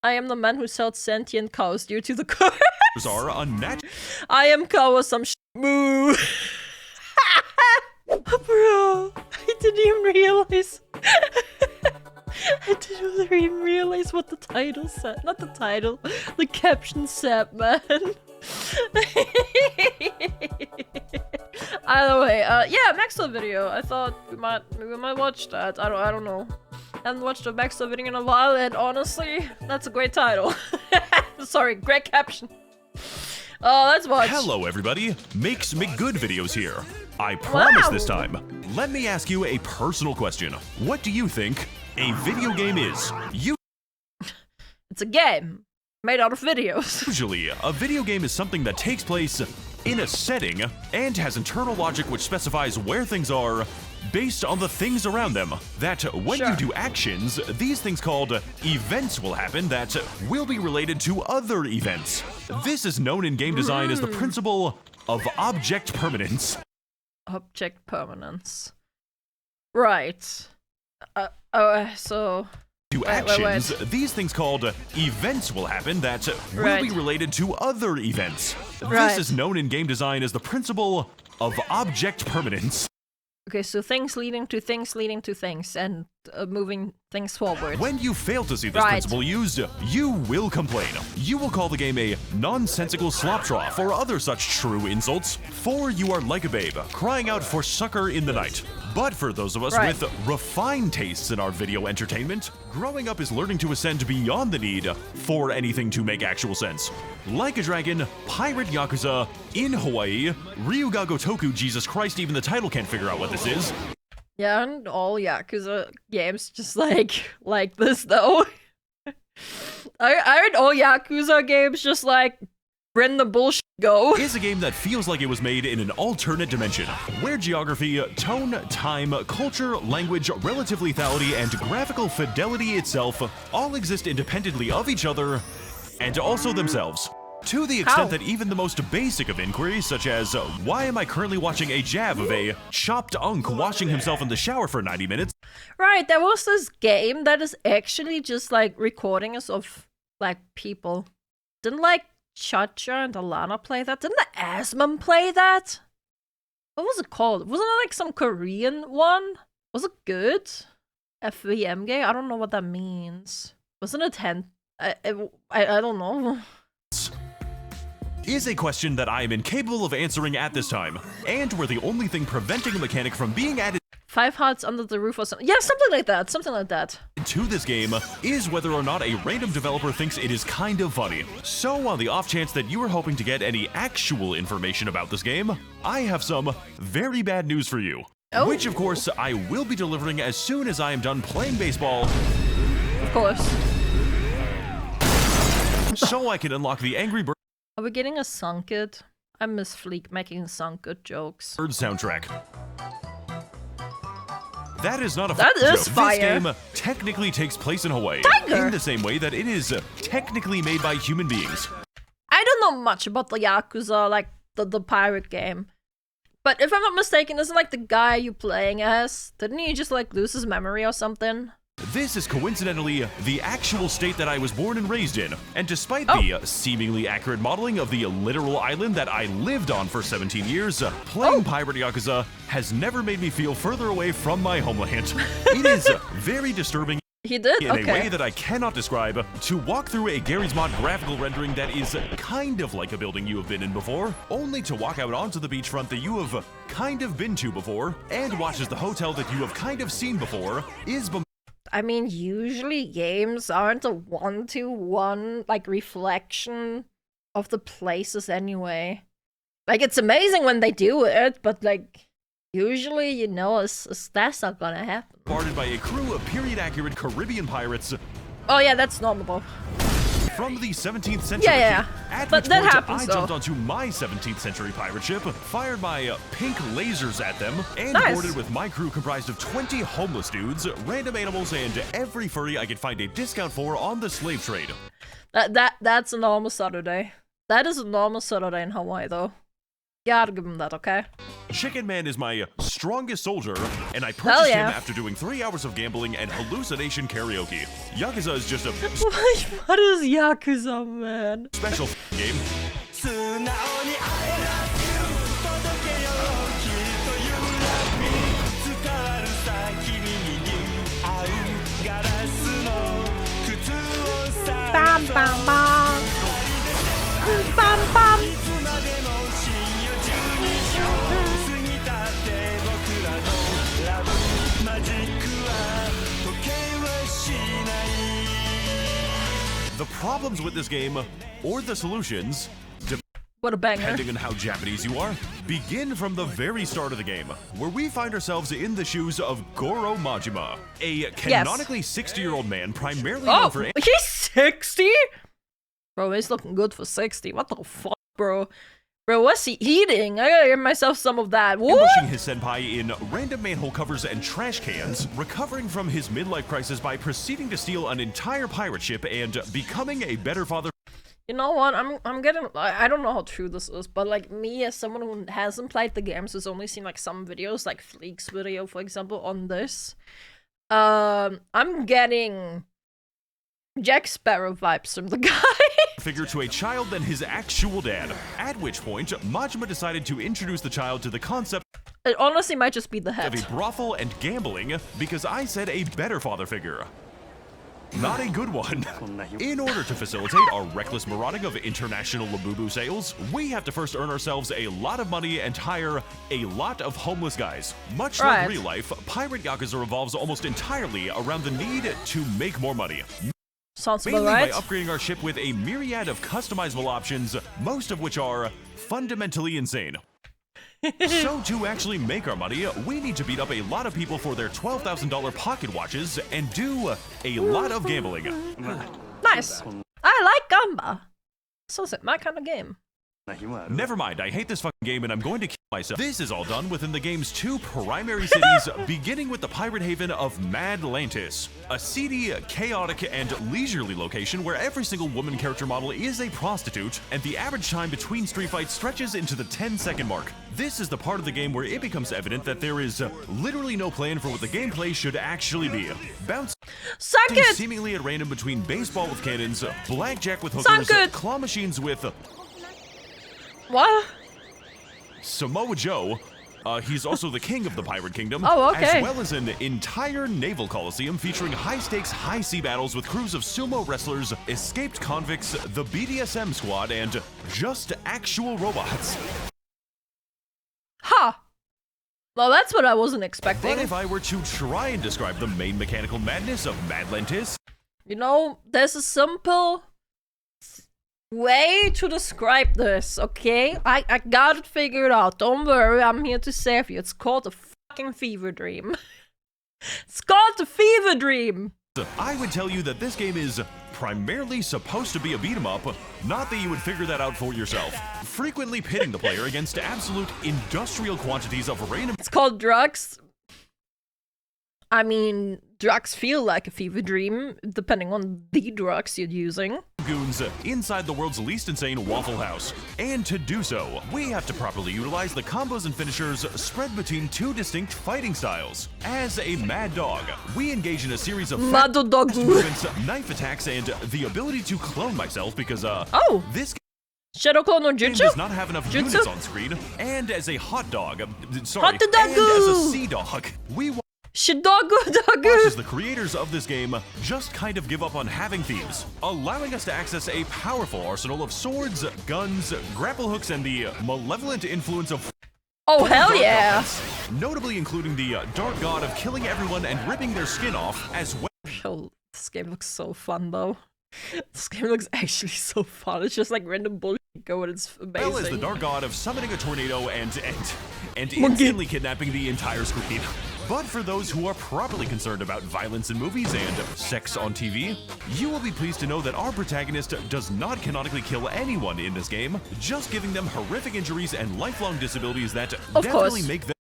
I am the man who sells sentient cows due to the curse. Are unnatural. I am cow some moo. Bro, I didn't even realize. I didn't even realize what the title said. Not the title, the caption said, man. Either way, yeah, Max0r video. I thought we might watch that. I don't know. I haven't watched a Max0r video in a while, and honestly, that's a great title. Sorry, great caption. Let's watch. Hello, everybody. Makes me good videos here. I promise this time. Let me ask you a personal question. What do you think a video game is? It's a game made out of videos. Usually, a video game is something that takes place in a setting and has internal logic which specifies where things are based on the things around them. That when you do actions, these things called events will happen that will be related to other events. This is known in game design as the principle of object permanence. Object permanence. Right. So... To actions, these things called events will happen that will be related to other events. This is known in game design as the principle of object permanence. Okay, so things leading to things leading to things, and moving things forward. When you fail to see this principle used, you will complain. You will call the game a nonsensical slop trough or other such true insults, for you are like a babe, crying out for succor in the night. But for those of us with refined tastes in our video entertainment, growing up is learning to ascend beyond the need for anything to make actual sense. Like a Dragon, Pirate Yakuza, in Hawaii, Ryuga Gotoku, Jesus Christ, even the title can't figure out what this is. Yeah, and all Yakuza games just like this though. I heard all Yakuza games just like when the bullshit go. Is a game that feels like it was made in an alternate dimension, where geography, tone, time, culture, language, relative lethality, and graphical fidelity itself all exist independently of each other and also themselves. To the extent that even the most basic of inquiries, such as, why am I currently watching a jab of a chopped unk washing himself in the shower for 90 minutes? Right, there was this game that is actually just like recordings of like people. Didn't like Chacha and Alana play that? Didn't the Asmon play that? What was it called? Wasn't it like some Korean one? Was it good? FVM game? I don't know what that means. Wasn't it 10? I don't know. Is a question that I am incapable of answering at this time, and were the only thing preventing a mechanic from being added 5 hearts under the roof or something. Yeah, something like that. Something like that. To this game is whether or not a random developer thinks it is kind of funny. So on the off chance that you are hoping to get any actual information about this game, I have some very bad news for you. Which of course I will be delivering as soon as I am done playing baseball. Of course. So I can unlock the Angry Bird. Are we getting a Sunked? I miss Fleek making Sunked jokes. Bird soundtrack. That is not a that is joke. Fire. This game technically takes place in Hawaii. In the same way that it is technically made by human beings. I don't know much about the Yakuza, like the pirate game. But if I'm not mistaken, isn't like the guy you playing as? Didn't he just like lose his memory or something? This is coincidentally the actual state that I was born and raised in, and despite the seemingly accurate modeling of the literal island that I lived on for 17 years, playing Pirate Yakuza has never made me feel further away from my homeland. It is very disturbing in a way that I cannot describe to walk through a Garry's Mod graphical rendering that is kind of like a building you have been in before, only to walk out onto the beachfront that you have kind of been to before, and watch as the hotel that you have kind of seen before is I mean, usually games aren't a one-to-one, like, reflection of the places anyway. Like, it's amazing when they do it, but, like, usually, you know, that's not gonna happen. Guarded by a crew of period-accurate Caribbean pirates. Oh yeah, that's normal. From the 17th century. At but which that point happens, I jumped onto my 17th century pirate ship, fired my pink lasers at them, and boarded with my crew comprised of 20 homeless dudes, random animals, and every furry I could find a discount for on the slave trade. That's a normal Saturday. That is a normal Saturday in Hawaii, though. Gotta give them that, okay? Chicken Man is my strongest soldier, and I purchased yeah. him after doing 3 hours of gambling and hallucination karaoke. Yakuza is just a What is Yakuza, man? special game. Bam, bam, bam. Bam, bam. The problems with this game, or the solutions, What a banger. depending on how Japanese you are, begin from the very start of the game, where we find ourselves in the shoes of Goro Majima, a canonically 60-year-old man primarily known for... He's 60? Bro, he's looking good for 60. What the fuck, bro? Bro, what's he eating? I gotta give myself some of that. What? Ambushing his senpai in random manhole covers and trash cans, recovering from his midlife crisis by proceeding to steal an entire pirate ship and becoming a better father. You know what? I'm getting... I don't know how true this is, but like me as someone who hasn't played the games, has only seen like some videos, like Fleek's video, for example, on this. I'm getting Jack Sparrow vibes from the guy. Figure to a child than his actual dad, at which point Majima decided to introduce the child to the concept It honestly might just be the head. of a brothel and gambling because I said a better father figure. Not a good one. In order to facilitate our reckless marauding of international Labubu sales, we have to first earn ourselves a lot of money and hire a lot of homeless guys. Much like real life, Pirate Yakuza revolves almost entirely around the need to make more money. Sounds about Mainly right. by upgrading our ship with a myriad of customizable options, most of which are fundamentally insane. So to actually make our money, we need to beat up a lot of people for their $12,000 pocket watches and do a lot of gambling. Nice. I like Gamba. So is it my kind of game. Never mind, I hate this fucking game and I'm going to kill myself. This is all done within the game's 2 primary cities, beginning with the pirate haven of Madlantis, a seedy, chaotic, and leisurely location where every single woman character model is a prostitute, and the average time between street fights stretches into the 10-second mark. This is the part of the game where it becomes evident that there is literally no plan for what the gameplay should actually be. Bouncing seemingly at random between baseball with cannons, blackjack with hookers, claw machines with... What? Samoa Joe, he's also the king of the Pirate Kingdom, as well as an entire naval coliseum featuring high-stakes, high-sea battles with crews of sumo wrestlers, escaped convicts, the BDSM squad, and just actual robots. Ha! Well, that's what I wasn't expecting. But if I were to try and describe the main mechanical madness of Madlantis... You know, there's a simple way to describe this, okay? I got it figured out. Don't worry, I'm here to save you. It's called a fucking fever dream. It's called a fever dream. I would tell you that this game is primarily supposed to be a beat-em-up, not that you would figure that out for yourself. Frequently pitting the player against absolute industrial quantities of random... It's called drugs. I mean, drugs feel like a fever dream, depending on the drugs you're using. Goons inside the world's least insane Waffle House. And to do so, we have to properly utilize the combos and finishers spread between 2 distinct fighting styles. As a mad dog, we engage in a series of fast movements, knife attacks, and the ability to clone myself because, this Shadow Clone no game Jutsu? does not have enough units on screen. And as a hot dog, and as a sea dog, we watches the creators of this game just kind of give up on having themes, allowing us to access a powerful arsenal of swords, guns, grapple hooks, and the malevolent influence of hell yeah! gods, notably including the dark god of killing everyone and ripping their skin off, as well. Yo, this game looks so fun though. This game looks actually so fun. It's just like random bullshit going. It's amazing. Well as the dark god of summoning a tornado and instantly kidnapping the entire screen. But for those who are properly concerned about violence in movies and sex on TV, you will be pleased to know that our protagonist does not canonically kill anyone in this game, just giving them horrific injuries and lifelong disabilities that definitely make them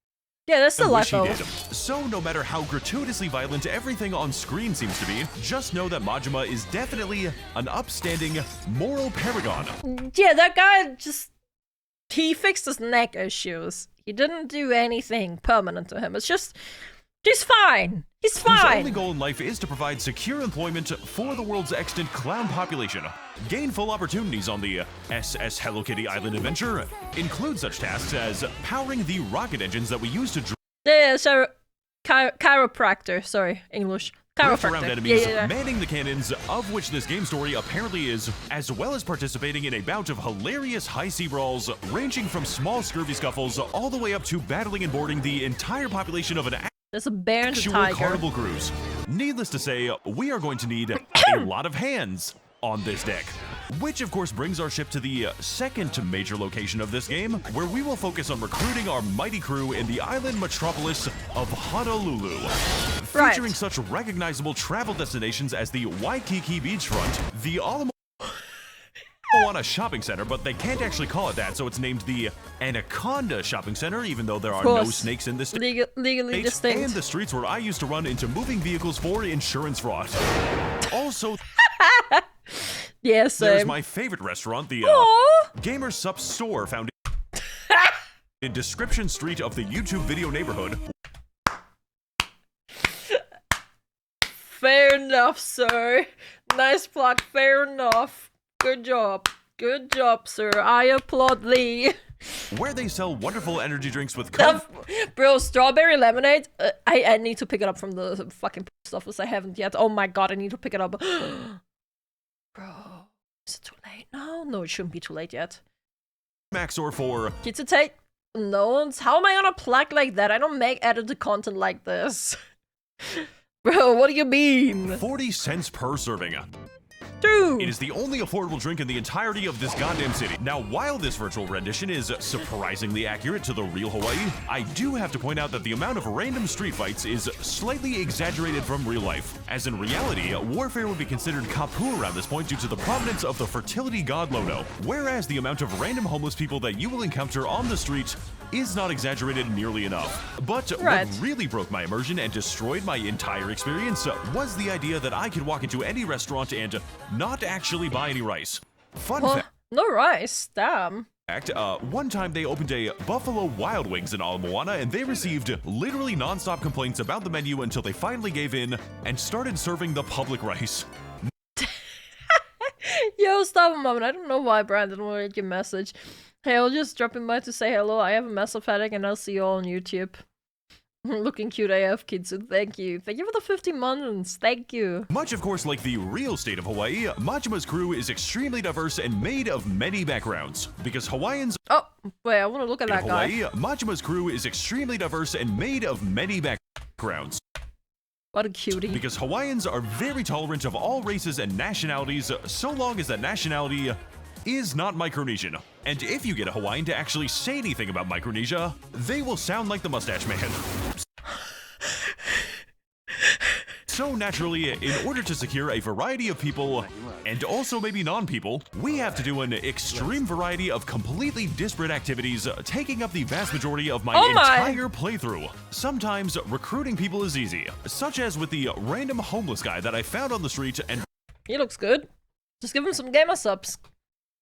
that's the life though. So no matter how gratuitously violent everything on screen seems to be, just know that Majima is definitely an upstanding moral paragon. Yeah, that guy just... he fixed his neck issues. He didn't do anything permanent to him. It's just, he's fine. He's fine. Whose only goal in life is to provide secure employment for the world's extant clown population. Gainful opportunities on the SS Hello Kitty Island adventure include such tasks as powering the rocket engines that we use to chiropractor. Sorry, English. drift around enemies, manning the cannons, of which this game story apparently is, as well as participating in a bout of hilarious high-sea brawls, ranging from small scurvy scuffles all the way up to battling and boarding the entire population of an There's a bear and a actual tiger. carnival cruise. Needless to say, we are going to need a lot of hands on this deck. Which of course brings our ship to the second major location of this game, where we will focus on recruiting our mighty crew in the island metropolis of Honolulu. Featuring such recognizable travel destinations as the Waikiki beachfront, the Moana Shopping Center, but they can't actually call it that, so it's named the Anaconda Shopping Center, even though there are no snakes in this state. Legally distinct. And the streets where I used to run into moving vehicles for insurance fraud. Also, yes, there's my favorite restaurant, the Gamer Sup Store, found in Description Street of the YouTube video neighborhood. Fair enough, sir. Nice plug, fair enough. Good job. Good job, sir. I applaud thee. Where they sell wonderful energy drinks with Bro, strawberry lemonade? I need to pick it up from the fucking post office. I haven't yet. Oh my god, I need to pick it up. Bro, is it too late? No, it shouldn't be too late yet. Max0r for Kitsunero? No, how am I gonna plug like that? I don't make edited content like this. Bro, what do you mean? 40 cents per serving. Dude. It is the only affordable drink in the entirety of this goddamn city. Now, while this virtual rendition is surprisingly accurate to the real Hawaii, I do have to point out that the amount of random street fights is slightly exaggerated from real life, as in reality, warfare would be considered kapu around this point due to the prominence of the fertility god Lono, whereas the amount of random homeless people that you will encounter on the street is not exaggerated nearly enough. But what really broke my immersion and destroyed my entire experience was the idea that I could walk into any restaurant and not actually buy any rice. Fun fact. No rice, damn. One time they opened a Buffalo Wild Wings in Ala Moana, and they received literally non-stop complaints about the menu until they finally gave in and started serving the public rice. Yo, stop a moment. I don't know why Brandon will read your message. Hey, I'll just drop in by to say hello. I have a massive headache and I'll see you all on YouTube. Looking cute AF, Kitsu. Thank you. Thank you for the 50 months. Thank you. Much, of course, like the real state of Hawaii, Majima's crew is extremely diverse and made of many backgrounds. Because Hawaiians... Oh, wait, I want to look at that guy. Majima's crew is extremely diverse and made of many backgrounds. What a cutie. Because Hawaiians are very tolerant of all races and nationalities, so long as that nationality is not Micronesian. And if you get a Hawaiian to actually say anything about Micronesia, they will sound like the Mustache Man. So naturally, in order to secure a variety of people, and also maybe non-people, we have to do an extreme variety of completely disparate activities, taking up the vast majority of my entire playthrough. Sometimes recruiting people is easy, such as with the random homeless guy that I found on the street and... He looks good. Just give him some gamer subs.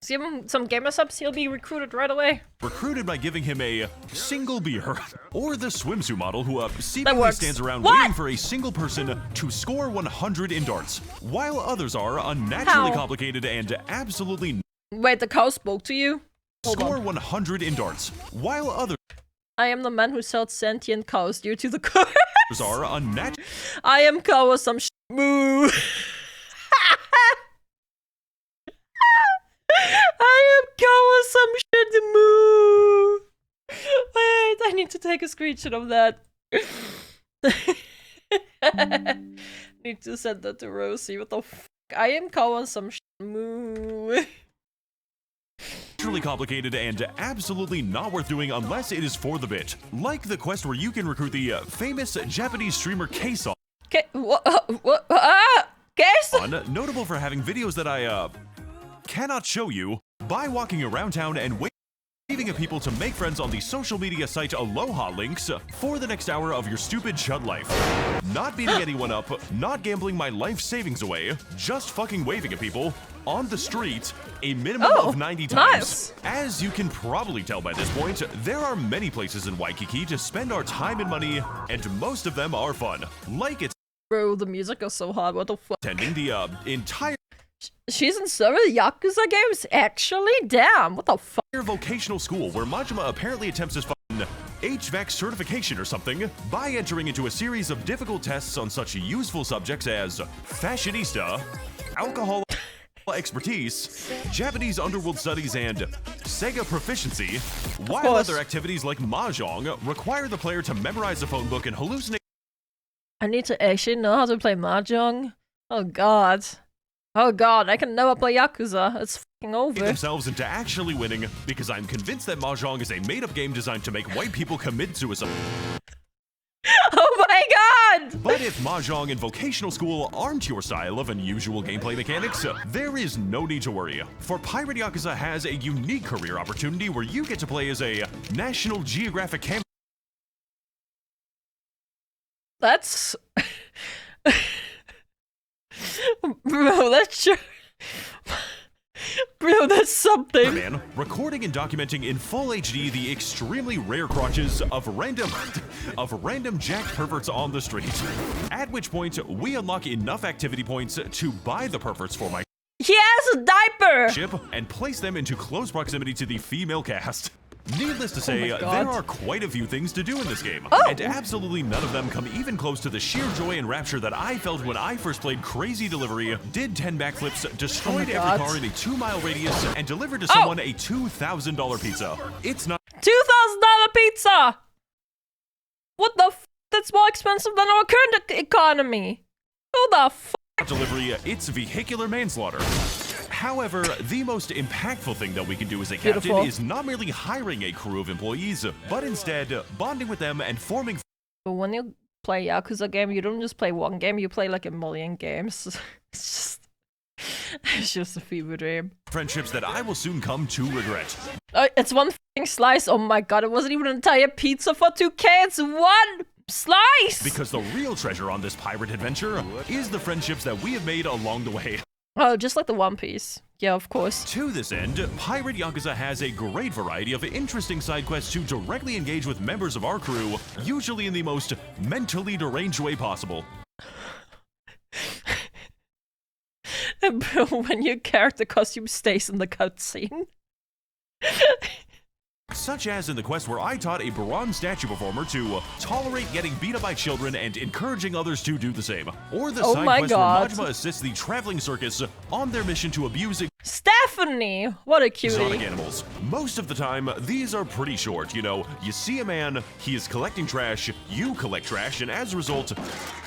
Give him some gamer subs, he'll be recruited right away. Recruited by giving him a single beer. Or the swimsuit model who seemingly stands around waiting for a single person to score 100 in darts, while others are unnaturally complicated and absolutely... Wait, the cow spoke to you? Score 100 in darts, while others... I am the man who sells sentient cows due to the curse. ...are unnatural... I am cow or some moo. I am going some shit moo. Wait, I need to take a screenshot of that. Need to send that to Rosie. What the fuck? I am going some shit moo. Truly complicated and absolutely not worth doing unless it is for the bit. Like the quest where you can recruit the famous Japanese streamer KoAlan. KoAlan? Notable for having videos that I cannot show you by walking around town and waving at people to make friends on the social media site Aloha Links for the next hour of your stupid chud life. Not beating anyone up, not gambling my life savings away, just fucking waving at people, on the street a minimum of 90 times. As you can probably tell by this point, there are many places in Waikiki to spend our time and money, and most of them are fun. Like it's Bro, the music is so hard, what the fuck? attending the entire She's in several Yakuza games? Actually? Damn, what the fuck? vocational school where Majima apparently attempts his fun HVAC certification or something by entering into a series of difficult tests on such useful subjects as fashionista, alcohol expertise, Japanese underworld studies, and Sega proficiency, while other activities like mahjong require the player to memorize a phone book and hallucinate. I need to actually know how to play mahjong. Oh god. Oh god, I can never play Yakuza. It's fucking over. Themselves into actually winning, because I'm convinced that mahjong is a made-up game designed to make white people commit suicide. Oh my god! But if mahjong and vocational school aren't your style of unusual gameplay mechanics, there is no need to worry. For Pirate Yakuza has a unique career opportunity where you get to play as a National Geographic camera. That's... Bro, that's sure... Bro, that's something. Man, recording and documenting in full HD the extremely rare crotches of random jacked perverts on the street. At which point, we unlock enough activity points to buy the perverts for my He has a diaper! ship and place them into close proximity to the female cast. Needless to say, there are quite a few things to do in this game, and absolutely none of them come even close to the sheer joy and rapture that I felt when I first played Crazy Delivery, did 10 backflips, destroyed every car in a 2-mile radius, and delivered to someone a $2,000 pizza. It's not $2,000 pizza! What the f? That's more expensive than our current economy. Who the f? Delivery, it's vehicular manslaughter. However, the most impactful thing that we can do as a captain is not merely hiring a crew of employees, but instead bonding with them and forming. But when you play Yakuza game, you don't just play one game, you play like a million games. It's just a fever dream. Friendships that I will soon come to regret. It's one f***ing slice. Oh my god, it wasn't even an entire pizza for 2K. It's one slice! Because the real treasure on this pirate adventure is the friendships that we have made along the way. Oh, just like the One Piece. Yeah, of course. To this end, Pirate Yakuza has a great variety of interesting side quests to directly engage with members of our crew, usually in the most mentally deranged way possible. Bro, when your character costume stays in the cutscene. Such as in the quest where I taught a bronze statue performer to tolerate getting beat up by children and encouraging others to do the same. Or the side quest where Majima assists the traveling circus on their mission to abuse Stephanie! What a cutie. exotic animals. Most of the time, these are pretty short, you know. You see a man, he is collecting trash, you collect trash, and as a result,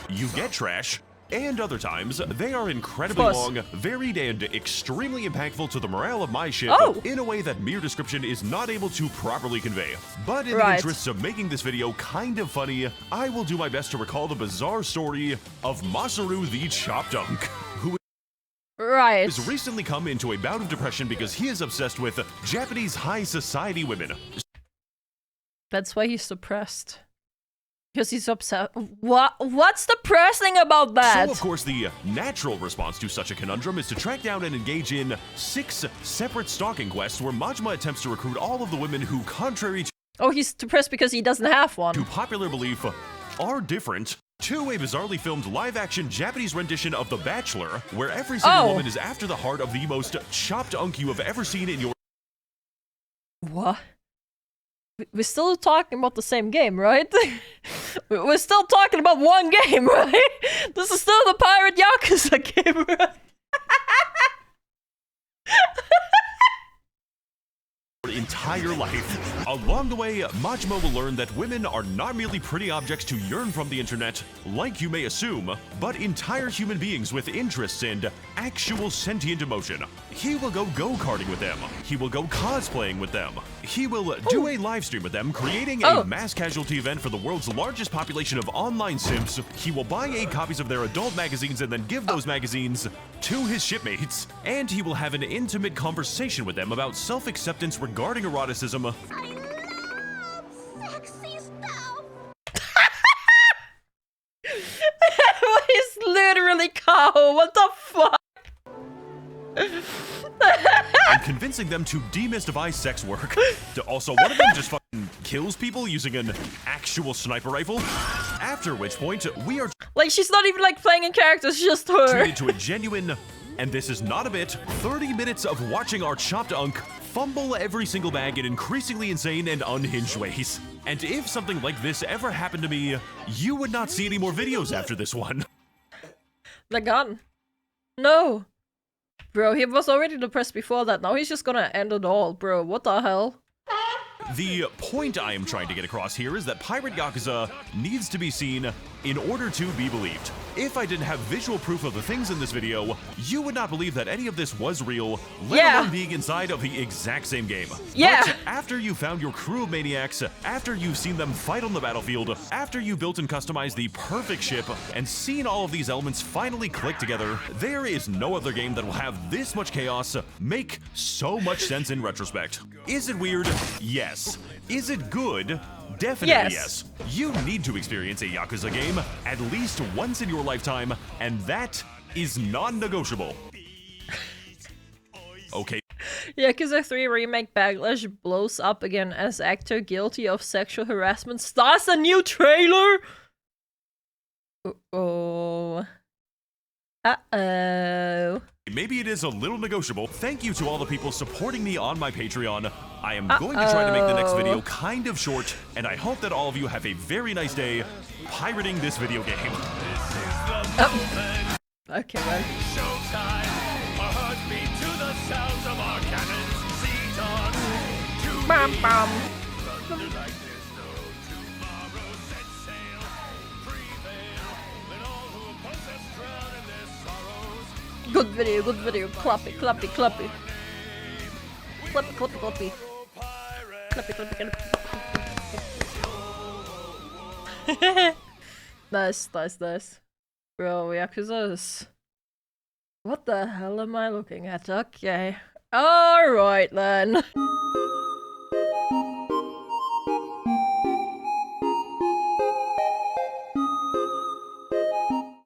you get trash. And other times, they are incredibly long, varied, and extremely impactful to the morale of my ship in a way that mere description is not able to properly convey. But in the interests of making this video kind of funny, I will do my best to recall the bizarre story of Masaru the Chop Dunk, who has recently come into a bout of depression because he is obsessed with Japanese high society women. That's why he's depressed. Because he's upset. What's depressing about that? So, of course, the natural response to such a conundrum is to track down and engage in 6 separate stalking quests where Majima attempts to recruit all of the women who, contrary to he's depressed because he doesn't have one. To popular belief, are different. To a bizarrely filmed live-action Japanese rendition of The Bachelor, where every single woman is after the heart of the most chopped unk you have ever seen in your... What? We're still talking about the same game, right? We're still talking about one game, right? This is still the Pirate Yakuza game, right? Entire life. Along the way, Majima will learn that women are not merely pretty objects to yearn from the internet, like you may assume, but entire human beings with interests and actual sentient emotion. He will go go-karting with them. He will go cosplaying with them. He will do a live stream with them, creating a mass casualty event for the world's largest population of online simps. He will buy 8 copies of their adult magazines and then give those magazines to his shipmates. And he will have an intimate conversation with them about self-acceptance regarding eroticism. I love sexy stuff. He's literally Kao. What the fuck? and convincing them to demystify sex work. Also, one of them just fucking kills people using an actual sniper rifle. After which point, we are like, she's not even like playing a character, it's just her. treated to a genuine, and this is not a bit, 30 minutes of watching our chopped unk fumble every single bag in increasingly insane and unhinged ways. And if something like this ever happened to me, you would not see any more videos after this one. The gun. No. Bro, he was already depressed before that. Now he's just gonna end it all, bro. What the hell? The point I am trying to get across here is that Pirate Yakuza needs to be seen in order to be believed. If I didn't have visual proof of the things in this video, you would not believe that any of this was real, let alone being inside of the exact same game. Yeah. But after you found your crew of maniacs, after you've seen them fight on the battlefield, after you built and customized the perfect ship, and seen all of these elements finally click together, there is no other game that will have this much chaos make so much sense in retrospect. Is it weird? Yes. Is it good? Definitely yes. You need to experience a Yakuza game at least once in your lifetime, and that is non-negotiable. Okay. Yakuza 3 Remake Backlash blows up again as actor guilty of sexual harassment stars a new trailer? Uh-oh. Uh-oh. Maybe it is a little negotiable. Thank you to all the people supporting me on my Patreon. I am going to try to make the next video kind of short, and I hope that all of you have a very nice day pirating this video game. Okay, well. Bam, bam. Good video. Clappy, clappy, clappy. Clappy, clappy, clappy. Clappy, clappy, clappy. Nice. Bro, Yakuza is... What the hell am I looking at? Okay. Alright then.